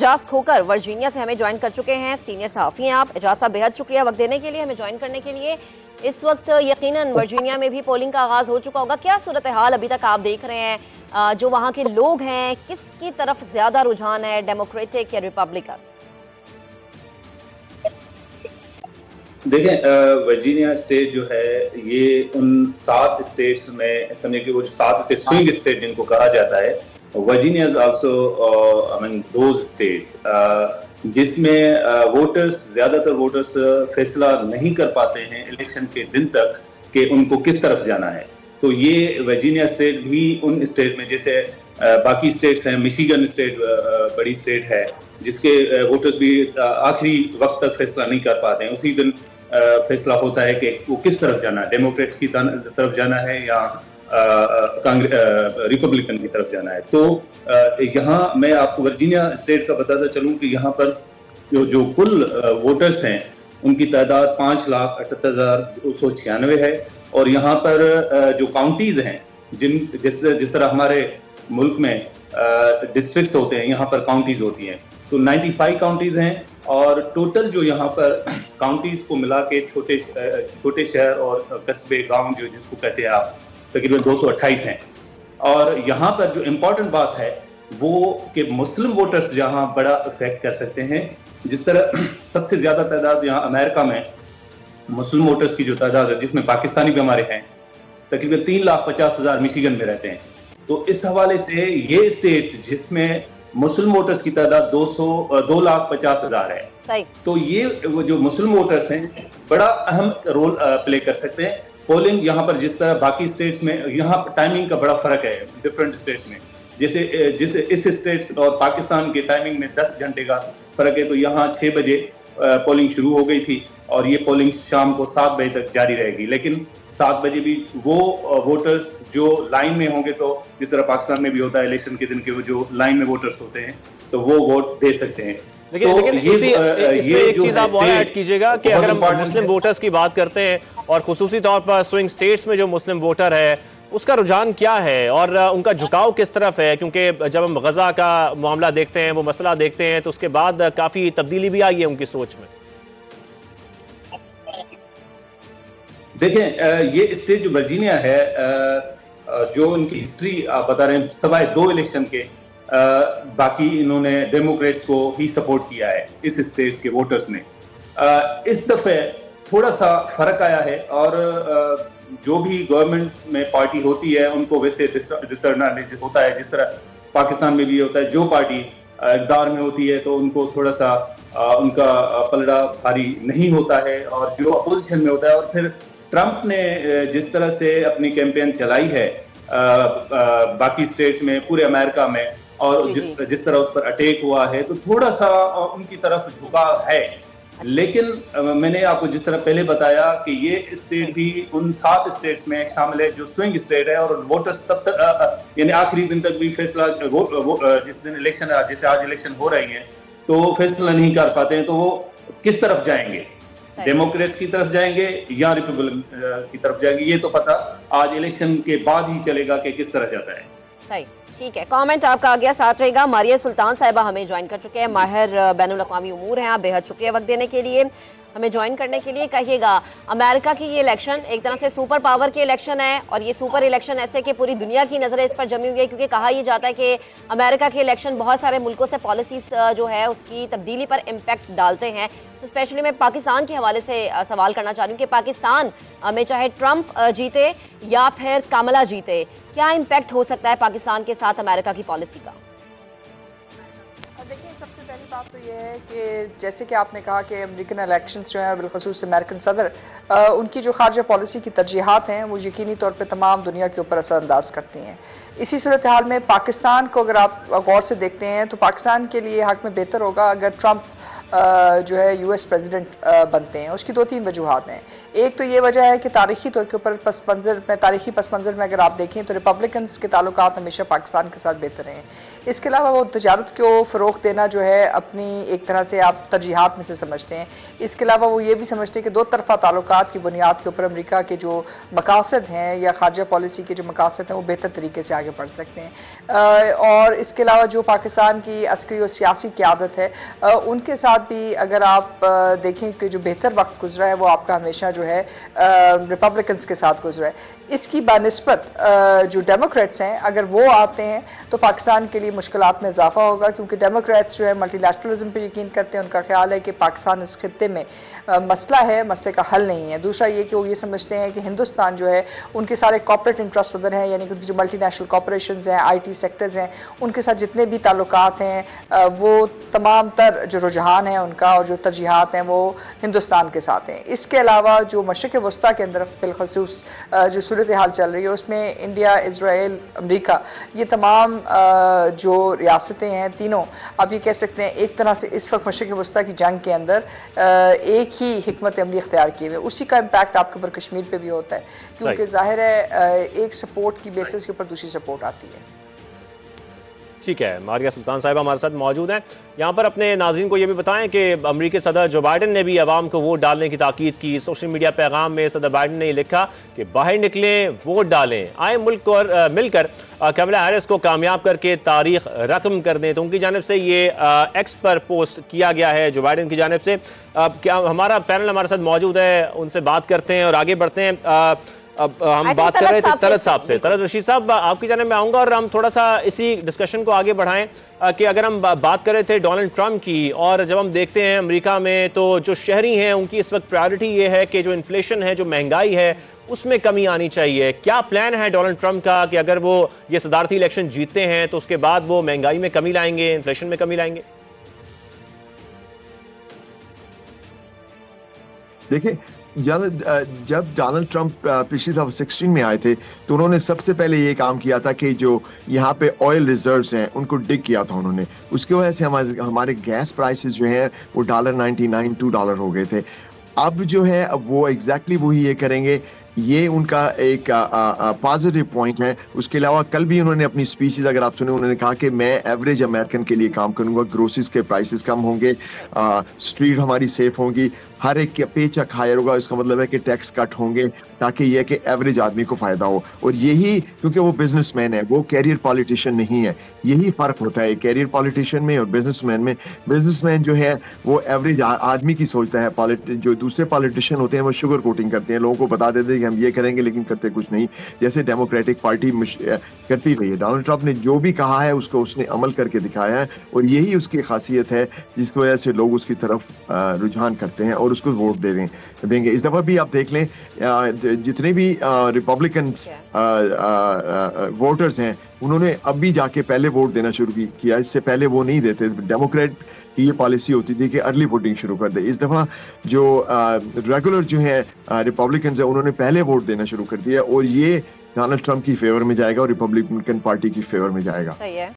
एजाज खोकर Virginia से हमें join कर चुके हैं। सीनियर सहाफ़ी हैं आप। एजाज साहब, बेहद शुक्रिया वक्त देने के लिए, हमें ज्वाइन करने के लिए। इस वक्त यकीनन वर्जीनिया में भी पोलिंग का आगाज़ हो चुका होगा। क्या सूरत हाल अभी तक आप देख रहे हैं? जो वहाँ के लोग हैं, किसकी तरफ ज़्यादा रुझान है, डेमोक्रेटिक या रिपब्लिकन? देखें, वर्जीनिया स्टेट जो है ये उन 7 स्टेट्स में समझे कि वो 7 स्टेट स्विंग स्टेट जिनको कहा जाता है। Virginia is also among those states जिसमें वोटर्स ज्यादातर वोटर्स फैसला नहीं कर पाते हैं इलेक्शन के दिन तक कि उनको किस तरफ जाना है। तो ये वर्जीनिया स्टेट भी उन स्टेट में, जैसे बाकी स्टेट्स हैं, मिशिगन स्टेट बड़ी स्टेट है जिसके वोटर्स भी आखिरी वक्त तक फैसला नहीं कर पाते हैं। उसी दिन फैसला होता है कि वो किस तरफ जाना है, डेमोक्रेट्स की तरफ जाना है या रिपब्लिकन की तरफ जाना है। तो यहाँ मैं आपको वर्जीनिया स्टेट का बताता चलूँ कि यहाँ पर जो कुल वोटर्स हैं उनकी तादाद 5,78,296 है। और यहाँ पर जो काउंटीज हैं, जिस तरह हमारे मुल्क में डिस्ट्रिक्ट्स होते हैं, यहाँ पर काउंटीज होती हैं। तो 95 काउंटीज हैं और टोटल जो यहाँ पर काउंटीज को मिला के छोटे शहर और कस्बे, गांव जो जिसको कहते हैं आप, तकरीबन 228 हैं। और यहाँ पर जो इम्पोर्टेंट बात है वो कि मुस्लिम वोटर्स जहाँ बड़ा इफेक्ट कर सकते हैं। जिस तरह सबसे ज्यादा तादाद यहाँ अमेरिका में मुस्लिम वोटर्स की जो तादाद है, जिसमें पाकिस्तानी भी हमारे हैं, तकरीबन 3,50,000 मिशिगन में रहते हैं। तो इस हवाले से ये स्टेट जिसमें मुस्लिम वोटर्स की तादाद 2,50,000 है। सही। तो ये वो जो मुस्लिम वोटर्स हैं बड़ा अहम रोल प्ले कर सकते हैं। पोलिंग यहाँ पर जिस तरह बाकी स्टेट्स में, यहाँ पर टाइमिंग का बड़ा फर्क है डिफरेंट स्टेट्स में। जैसे इस स्टेट्स और पाकिस्तान के टाइमिंग में 10 घंटे का फर्क है। तो यहाँ 6 बजे पोलिंग शुरू हो गई थी और ये पोलिंग शाम को 7 बजे तक जारी रहेगी। लेकिन 7 बजे भी वो वोटर्स जो लाइन में होंगे, तो जिस तरह पाकिस्तान में भी होता है इलेक्शन के दिन के वो जो लाइन में वोटर्स होते हैं, तो वो वोट दे सकते हैं। लेकिन इसमें एक चीज आप और ऐड कीजिएगा कि अगर हम मुस्लिम वोटर्स की बात करते हैं और खुसूसी तौर पर स्विंग स्टेट्स में जो मुस्लिम वोटर है उसका रुझान क्या है और उनका झुकाव किस तरफ है? क्योंकि जब हम गजा का मामला देखते हैं, वो मसला देखते हैं, तो उसके बाद काफी तब्दीली भी आई है उनकी सोच में। देखें, ये स्टेट जो वर्जीनिया है, जो उनकी हिस्ट्री आप बता रहे हैं, सवाए 2 इलेक्शन के बाकी इन्होंने डेमोक्रेट्स को ही सपोर्ट किया है इस स्टेट के वोटर्स ने। इस दफे थोड़ा सा फर्क आया है और जो भी गवर्नमेंट में पार्टी होती है उनको वैसे डिसएडवांटेज होता है, जिस तरह पाकिस्तान में भी होता है। जो पार्टी इक़्तिदार में होती है तो उनको थोड़ा सा उनका पलड़ा भारी नहीं होता है, और जो अपोजिशन में होता है। और फिर ट्रंप ने जिस तरह से अपनी कैंपेन चलाई है बाकी स्टेट्स में, पूरे अमेरिका में, और जिस तरह उस पर अटैक हुआ है, तो थोड़ा सा उनकी तरफ झुकाव है। लेकिन मैंने आपको जिस तरह पहले बताया कि ये स्टेट भी उन 7 स्टेट्स में शामिल है जो स्विंग स्टेट है, और वोटर्स तब तक यानी आखिरी दिन तक भी फैसला जिस दिन इलेक्शन, जैसे आज इलेक्शन हो रही है, तो फैसला नहीं कर पाते हैं। तो वो किस तरफ जाएंगे, डेमोक्रेट्स की तरफ जाएंगे या रिपब्लिकन की तरफ जाएंगे, ये तो पता आज इलेक्शन के बाद ही चलेगा कि किस तरह जाता है। सही, ठीक है। कमेंट आपका आ गया, साथ रहेगा। मारिया सुल्तान साहिबा हमें ज्वाइन कर चुके हैं, माहिर बैनुल अक़वामी उमूर हैं। आप बेहद शुक्रिया वक्त देने के लिए, हमें ज्वाइन करने के लिए। कहिएगा, अमेरिका की ये इलेक्शन एक तरह से सुपर पावर की इलेक्शन है, और ये सुपर इलेक्शन ऐसे कि पूरी दुनिया की नज़रें इस पर जमी हुई है, क्योंकि कहा यह जाता है कि अमेरिका के इलेक्शन बहुत सारे मुल्कों से पॉलिसीज जो है उसकी तब्दीली पर इम्पैक्ट डालते हैं। तो स्पेशली मैं पाकिस्तान के हवाले से सवाल करना चाह रही हूँ कि पाकिस्तान में चाहे ट्रंप जीते या फिर कमला जीते, क्या इम्पैक्ट हो सकता है पाकिस्तान के साथ अमेरिका की पॉलिसी का? देखिए, सबसे पहली बात तो ये है कि जैसे कि आपने कहा कि अमेरिकन इलेक्शंस जो हैं, बिलखसूस अमेरिकन सदर, उनकी जो खारजा पॉलिसी की तरजीहात हैं वो यकीनी तौर पे तमाम दुनिया के ऊपर असरअंदाज करती हैं। इसी सूरत हाल में पाकिस्तान को अगर आप गौर से देखते हैं तो पाकिस्तान के लिए हक में बेहतर होगा अगर ट्रंप जो है यूएस प्रेसिडेंट बनते हैं। उसकी 2-3 वजूहात हैं। एक तो ये वजह है कि तारीखी तौर के ऊपर तारीखी पस मंजर में अगर आप देखें तो रिपब्लिकन्स के ताल्लुकात हमेशा पाकिस्तान के साथ बेहतर हैं। इसके अलावा वो तजारत को फ़रोग़ देना जो है अपनी एक तरह से आप तरजीहात में से समझते हैं। इसके अलावा वो ये भी समझते हैं कि दो तरफा ताल्लुकात की बुनियाद के ऊपर अमेरिका के जो मकासद हैं या खारजा पॉलिसी के जो मकासद हैं वो बेहतर तरीके से आगे बढ़ सकते हैं। और इसके अलावा जो पाकिस्तान की अस्करी और सियासी क़यादत है उनके साथ भी अगर आप देखें कि जो बेहतर वक्त गुजरा है वो आपका हमेशा जो है रिपब्लिकन्स के साथ गुजरा है। इसकी बानिस्बत जो डेमोक्रेट्स हैं अगर वो आते हैं तो पाकिस्तान के लिए मुश्किलात में इजाफा होगा, क्योंकि डेमोक्रेट्स जो है मल्टीलैटरलिज्म पर यकीन करते हैं। उनका ख्याल है कि पाकिस्तान इस खित्ते में मसला है, मसले का हल नहीं है। दूसरा ये कि वो ये समझते हैं कि हिंदुस्तान जो है उनके सारे कॉर्पोरेट इंटरेस्ट उधर हैं, यानी कि उनकी जो मल्टीनेशनल कॉर्पोरेशंस हैं, IT सेक्टर्स हैं, उनके साथ जितने भी ताल्लुकात हैं वो तमाम तर जो रुझान है उनका और जो तरजीहात हैं वो हिंदुस्तान के साथ हैं। इसके अलावा जो मशरिक़ वस्ता के अंदर बिलखसूस जो सूरत हाल चल रही है उसमें इंडिया, इजराइल, अमेरिका, ये तमाम जो रियासतें हैं तीनों, आप ये कह सकते हैं एक तरह से इस वक्त मशरिक़ वस्ता की जंग के अंदर एक ही हिकमत अमली इख्तियार किए हुए। उसी का इम्पैक्ट आपके ऊपर कश्मीर पे भी होता है, क्योंकि जाहिर है एक सपोर्ट की बेसिस के ऊपर दूसरी सपोर्ट आती है। ठीक है, मारिया सुल्तान साहिबा हमारे साथ मौजूद हैं। यहाँ पर अपने नाज़रीन को ये भी बताएं कि अमेरिकी सदर जो बाइडन ने भी अवाम को वोट डालने की ताकीद की। सोशल मीडिया पैगाम में सदर बाइडन ने लिखा कि बाहर निकलें, वोट डालें, आए मुल्क और मिलकर कमला हैरिस को कामयाब करके तारीख रकम कर दें। तो उनकी जानिब से ये एक्स पर पोस्ट किया गया है जो बाइडन की जानिब से। क्या हमारा पैनल हमारे साथ मौजूद है, उनसे बात करते हैं और आगे बढ़ते हैं। अब हम बात कर रहे थे तलत साहब से। तलत रशीद साहब, आपकी जानिब में आऊँगा और हम थोड़ा सा इसी डिस्कशन को आगे बढ़ाएं कि अगर हम बात कर रहे थे डोनाल्ड ट्रंप की, और जब हम देखते हैं अमेरिका में तो जो शहरी हैं उनकी इस वक्त प्रायोरिटी ये है कि जो इन्फ्लेशन है, जो महंगाई है, उसमें कमी आनी चाहिए। क्या प्लान है डोनाल्ड ट्रंप का कि अगर वो ये सदारती इलेक्शन जीतते हैं तो उसके बाद वो महंगाई में कमी लाएंगे, इन्फ्लेशन में कमी लाएंगे? देखिए, जब डोनाल्ड ट्रंप पिछली दफा 16 में आए थे तो उन्होंने सबसे पहले ये काम किया था कि जो यहाँ पे ऑयल रिजर्व्स हैं उनको डिग किया था उन्होंने। उसकी वजह से हमारे गैस प्राइसेस जो हैं वो $1.99 $2 हो गए थे। अब जो है अब वो एग्जैक्टली वही ये करेंगे, ये उनका एक पॉजिटिव पॉइंट है। उसके अलावा कल भी उन्होंने अपनी स्पीचेस अगर आप सुने, उन्होंने कहा कि मैं एवरेज अमेरिकन के लिए काम करूंगा, ग्रोसरीज के प्राइसेस कम होंगे, स्ट्रीट हमारी सेफ होंगी, हर एक के पे चेक हायर होगा। इसका मतलब है कि टैक्स कट होंगे ताकि यह कि एवरेज आदमी को फायदा हो। और यही क्योंकि वो बिजनेसमैन है, वो कैरियर पॉलिटिशियन नहीं है, यही फर्क होता है कैरियर पॉलिटिशियन में और बिजनेसमैन में। बिजनेसमैन जो है वो एवरेज आदमी की सोचता है, जो दूसरे पॉलिटिशियन होते हैं वो शुगर कोटिंग करते हैं, लोगों को बता देते हैं कि हम ये करेंगे लेकिन करते कुछ नहीं, जैसे डेमोक्रेटिक पार्टी करती रही है। डोनाल्ड ट्रंप ने जो भी कहा है उसको उसने अमल करके दिखाया है और यही उसकी खासियत है जिसकी वजह से लोग उसकी तरफ रुझान करते हैं और उसको वोट देंगे। इस दफा भी आप देख लें, जितने भी रिपब्लिकन वोटर्स हैं उन्होंने अभी जाके पहले वोट देना शुरू किया। इससे पहले वो नहीं देते। डेमोक्रेट की ये पॉलिसी होती थी कि अर्ली वोटिंग शुरू कर दे। इस दफा जो रेगुलर जो है रिपब्लिकन है उन्होंने पहले वोट देना शुरू कर दिया और ये डोनाल्ड ट्रंप की फेवर में जाएगा और रिपब्लिकन पार्टी की फेवर में जाएगा। सही है।